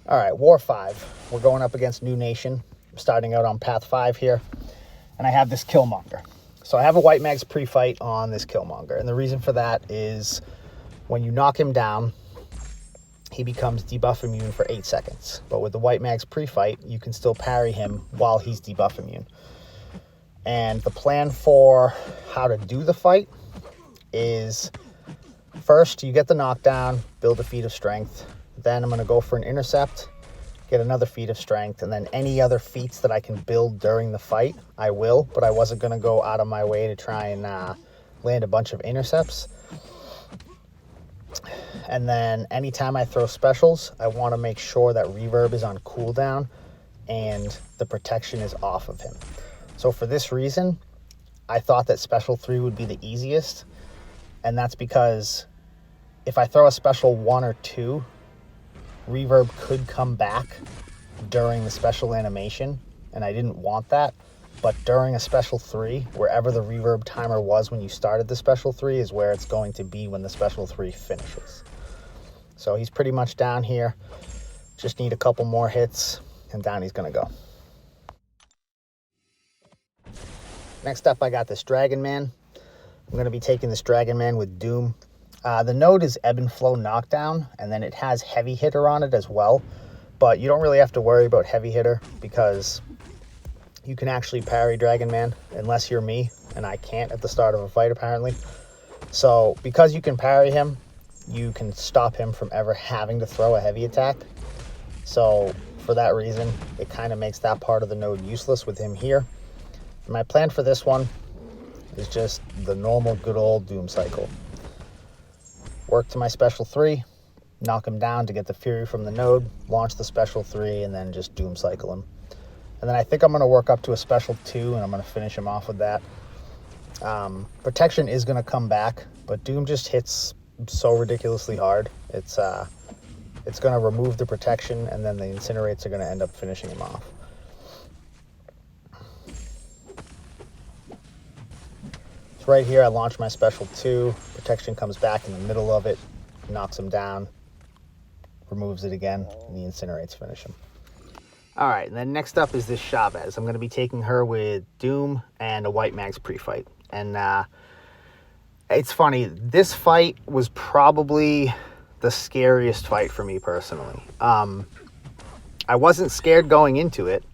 All right, War 5. We're going up against New Nation. I'm starting out on Path 5 here. And I have this Killmonger. So I have a White Mags pre-fight on this Killmonger. And the reason for that is when you knock him down, he becomes debuff immune for 8 seconds. But with the White Mags pre-fight, you can still parry him while he's debuff immune. And the plan for how to do the fight is first you get the knockdown, build a feat of strength. Then I'm going to go for an intercept, get another feat of strength, and then any other feats that I can build during the fight, I will. But I wasn't going to go out of my way to try and land a bunch of intercepts. And then anytime I throw specials, I want to make sure that reverb is on cooldown and the protection is off of him. So for this reason, I thought that special 3 would be the easiest. And that's because if I throw a special 1 or 2, reverb could come back during the special animation, and I didn't want that. But during a special 3, wherever the reverb timer was when you started the special 3 is where it's going to be when the special 3 finishes. So he's pretty much down here. Just need a couple more hits, and down he's going to go. Next up, I got this Dragon Man. I'm going to be taking this Dragon Man with Doom. The node is Ebb and Flow Knockdown, and then it has Heavy Hitter on it as well. But you don't really have to worry about Heavy Hitter because you can actually parry Dragon Man, unless you're me, and I can't at the start of a fight apparently. So because you can parry him, you can stop him from ever having to throw a heavy attack. So for that reason, it kind of makes that part of the node useless with him here. And my plan for this one is just the normal good old Doom cycle. Work to my special 3, knock him down to get the Fury from the node, launch the special 3, and then just Doom cycle him. And then I think I'm going to work up to a special 2, and I'm going to finish him off with that. Protection is going to come back, but Doom just hits so ridiculously hard. It's going to remove the protection, and then the Incinerates are going to end up finishing him off. So right here, I launch my special 2. Protection comes back in the middle of it, knocks him down, removes it again, and the Incinerates finish him. All right, and then next up is this Chavez. I'm going to be taking her with Doom and a White Mags pre-fight. And it's funny, this fight was probably the scariest fight for me personally. I wasn't scared going into it.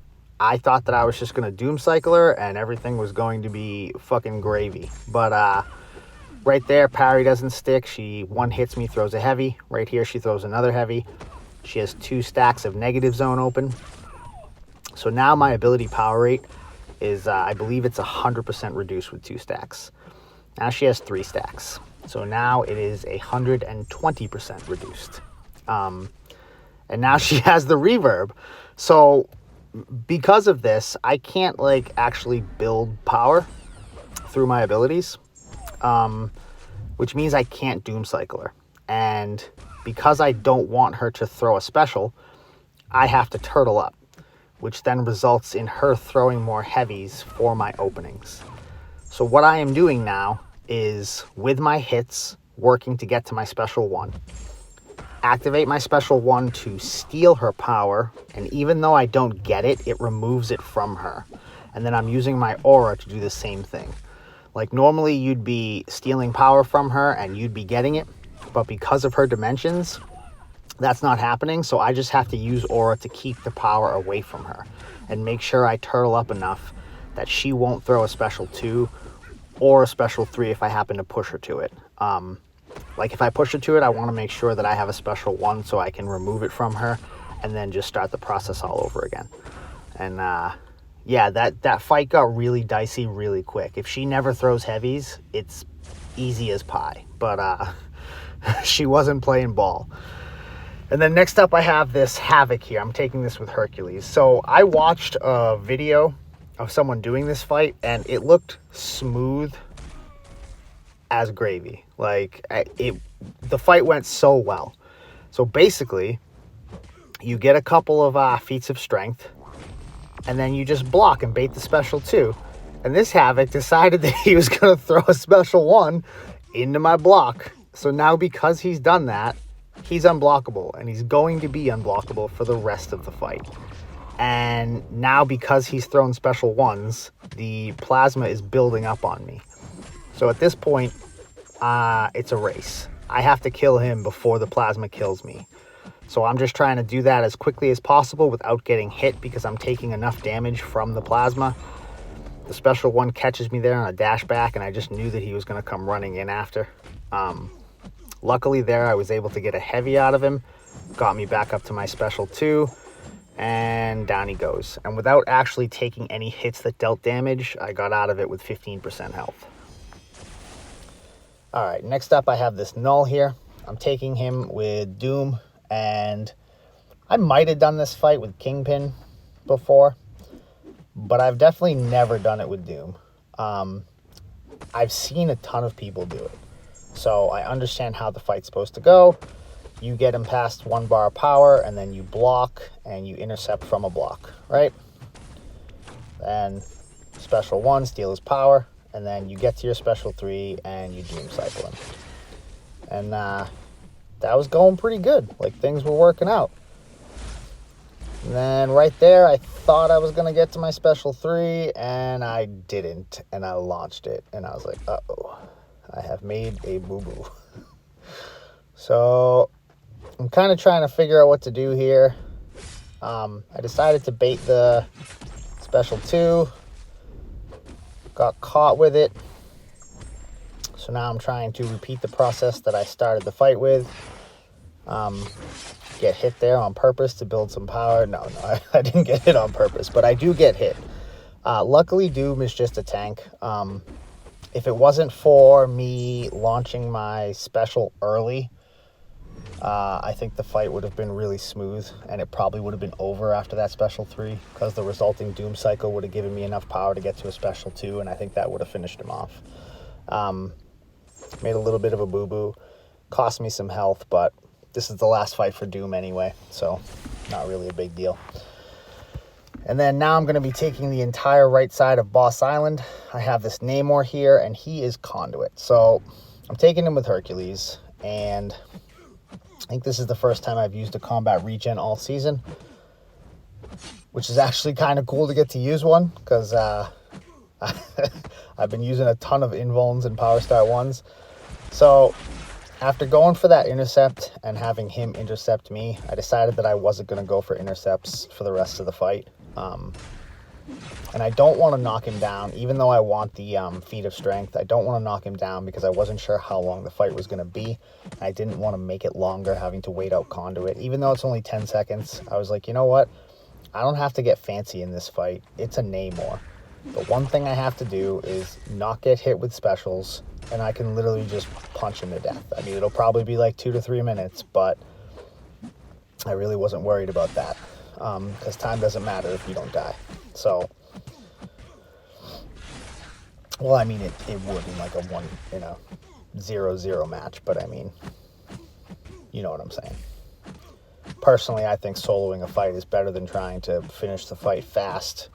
I thought that I was just going to Doom cycle her and everything was going to be fucking gravy. But right there, parry doesn't stick. She one hits me, throws a heavy. Right here, she throws another heavy. She has 2 stacks of negative zone open. So now my ability power rate is, I believe it's 100% reduced with 2 stacks. Now she has 3 stacks. So now it is 120% reduced. And now she has the reverb. So because of this, I can't like actually build power through my abilities, which means I can't Doom cycle her. And because I don't want her to throw a special, I have to turtle up, which then results in her throwing more heavies for my openings. So what I am doing now is, with my hits, working to get to my special 1. Activate my special 1 to steal her power, and even though I don't get it, it removes it from her. And then I'm using my aura to do the same thing. Like normally you'd be stealing power from her and you'd be getting it, but because of her dimensions, that's not happening. So I just have to use aura to keep the power away from her and make sure I turtle up enough that she won't throw a special 2 or a special 3 if I happen to push her to it. Like if I push her to it, I want to make sure that I have a special 1 so I can remove it from her and then just start the process all over again. And yeah, that fight got really dicey really quick. If she never throws heavies, it's easy as pie. But she wasn't playing ball. And then next up I have this Havoc here. I'm taking this with Hercules. So I watched a video of someone doing this fight and it looked smooth as gravy. Like the fight went so well. So basically you get a couple of feats of strength and then you just block and bait the special 2. And this Havoc decided that he was going to throw a special 1 into my block. So now because he's done that, he's unblockable, and he's going to be unblockable for the rest of the fight. And now because he's thrown special ones, the plasma is building up on me. So at this point, it's a race. I have to kill him before the plasma kills me. So I'm just trying to do that as quickly as possible without getting hit, because I'm taking enough damage from the plasma. The special one catches me there on a dash back, and I just knew that he was going to come running in after. Luckily there, I was able to get a heavy out of him, got me back up to my special 2, and down he goes. And without actually taking any hits that dealt damage, I got out of it with 15% health. All right, next up I have this Null here. I'm taking him with Doom, and I might have done this fight with Kingpin before, but I've definitely never done it with Doom. I've seen a ton of people do it, so I understand how the fight's supposed to go. You get him past 1 bar of power, and then you block, and you intercept from a block, right? Then special 1, steal his power, and then you get to your special 3, and you Doom cycle him. And that was going pretty good. Like, things were working out. And then right there, I thought I was going to get to my special 3, and I didn't. And I launched it, and I was like, uh-oh, I have made a boo-boo. So I'm kind of trying to figure out what to do here. I decided to bait the special 2. Got caught with it. So now I'm trying to repeat the process that I started the fight with. Get hit there on purpose to build some power. No, I didn't get hit on purpose, but I do get hit. Luckily, Doom is just a tank. If it wasn't for me launching my special early, I think the fight would have been really smooth, and it probably would have been over after that special 3, because the resulting Doom cycle would have given me enough power to get to a special 2, and I think that would have finished him off. Made a little bit of a boo-boo, cost me some health, but this is the last fight for Doom anyway, so not really a big deal. And then now I'm going to be taking the entire right side of Boss Island. I have this Namor here, and he is Conduit. So I'm taking him with Hercules, and I think this is the first time I've used a combat regen all season, which is actually kind of cool to get to use one, because I've been using a ton of invulns and Power Star 1s. So after going for that intercept and having him intercept me, I decided that I wasn't going to go for intercepts for the rest of the fight. And I don't want to knock him down, even though I want the feat of strength. I don't want to knock him down because I wasn't sure how long the fight was going to be. I didn't want to make it longer, having to wait out Conduit. Even though it's only 10 seconds, I was like, you know what? I don't have to get fancy in this fight. It's a Namor. The one thing I have to do is not get hit with specials, and I can literally just punch him to death. I mean, it'll probably be like 2 to 3 minutes, but I really wasn't worried about that, because time doesn't matter if you don't die. So, well, I mean, it would in like a 0-0 match, but I mean, you know what I'm saying. Personally, I think soloing a fight is better than trying to finish the fight fast,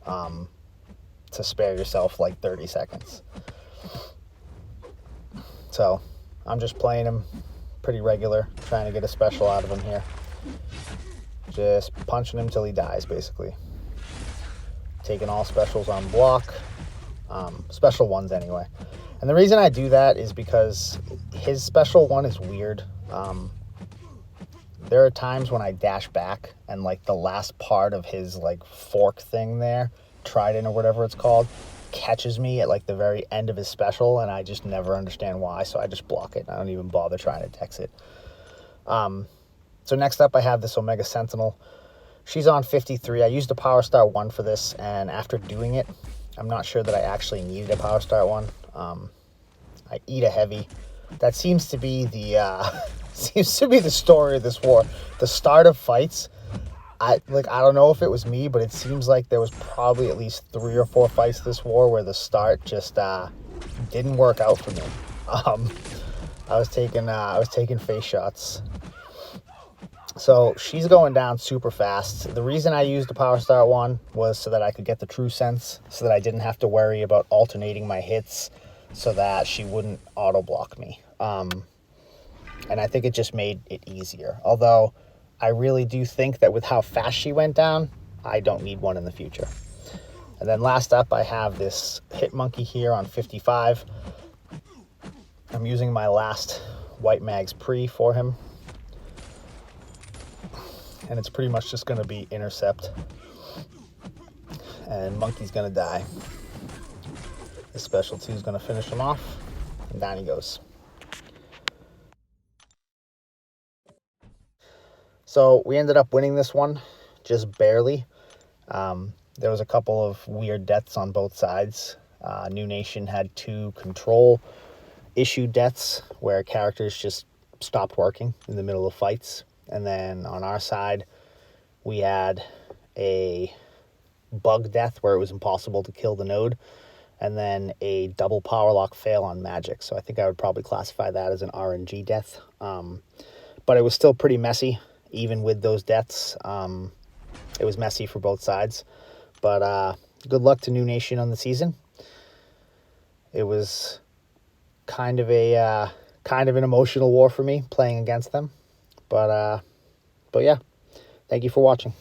to spare yourself like 30 seconds. So I'm just playing him pretty regular, trying to get a special out of him here. Just punching him till he dies, basically. Taking all specials on block, special 1s anyway. And the reason I do that is because his special 1 is weird. There are times when I dash back and like the last part of his like fork thing there, trident or whatever it's called, catches me at like the very end of his special, and I just never understand why, so I just block it. I don't even bother trying to dex it. So next up I have this Omega Sentinel. She's on 53. I used a Power Star 1 for this, and after doing it, I'm not sure that I actually needed a Power Star 1. I eat a heavy. That seems to be the story of this war. The start of fights, I don't know if it was me, but it seems like there was probably at least 3 or 4 fights this war where the start just didn't work out for me. I was taking face shots. So she's going down super fast. The reason I used the Power Star 1 was so that I could get the True Sense, so that I didn't have to worry about alternating my hits, so that she wouldn't auto block me. And I think it just made it easier. Although I really do think that with how fast she went down, I don't need one in the future. And then last up, I have this HitMonkey here on 55. I'm using my last White Mags pre for him. And it's pretty much just going to be intercept. And Monkey's going to die. The special 2 is going to finish him off. And down he goes. So we ended up winning this one, just barely. There was a couple of weird deaths on both sides. New Nation had 2 control issue deaths where characters just stopped working in the middle of fights. And then on our side, we had a bug death where it was impossible to kill the node. And then a double power lock fail on magic. So I think I would probably classify that as an RNG death. But it was still pretty messy. Even with those deaths, it was messy for both sides. But good luck to New Nation on the season. It was kind of an emotional war for me playing against them. But yeah, thank you for watching.